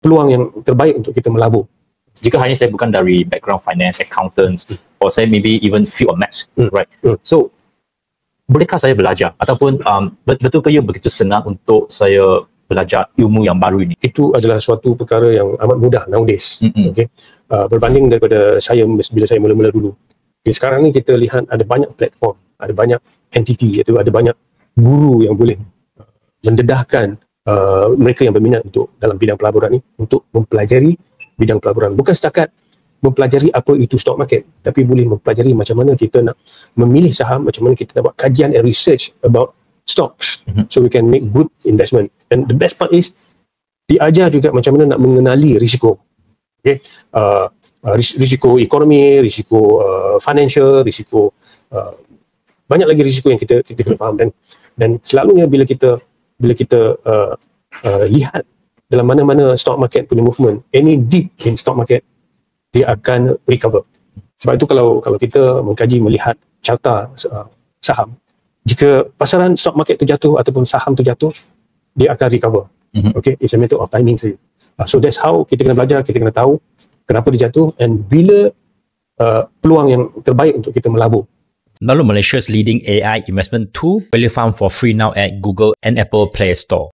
peluang yang terbaik untuk kita melabur. Jika hanya saya bukan dari background finance, accountants, or saya maybe even field of maths, right? So, bolehkah saya belajar? Ataupun betul ke ia begitu senang untuk saya belajar ilmu yang baru ini? Itu adalah suatu perkara yang amat mudah nowadays. Okay? Berbanding daripada saya bila saya mula-mula dulu. Okay, sekarang ni kita lihat ada banyak platform, ada banyak entity, ada banyak guru yang boleh mendedahkan mereka yang berminat untuk dalam bidang pelaburan ni untuk mempelajari bidang pelaburan. Bukan setakat mempelajari apa itu stock market, tapi boleh mempelajari macam mana kita nak memilih saham, macam mana kita nak buat kajian and research about stocks, so we can make good investment. And the best part is diajar juga macam mana nak mengenali risiko. Okay? Risiko ekonomi, risiko financial, risiko banyak lagi risiko yang kita kena faham. Dan selalunya bila kita lihat dalam mana-mana stock market punya movement, any dip in stock market, dia akan recover. Sebab itu kalau kita mengkaji, melihat carta saham, jika pasaran stock market tu jatuh ataupun saham tu jatuh, dia akan recover. Okay, it's a matter of timing saja. So that's how kita kena belajar, kita kena tahu kenapa dia jatuh and bila peluang yang terbaik untuk kita melabur. Lalu Malaysia's leading AI investment tool will be found for free now at Google and Apple Play Store.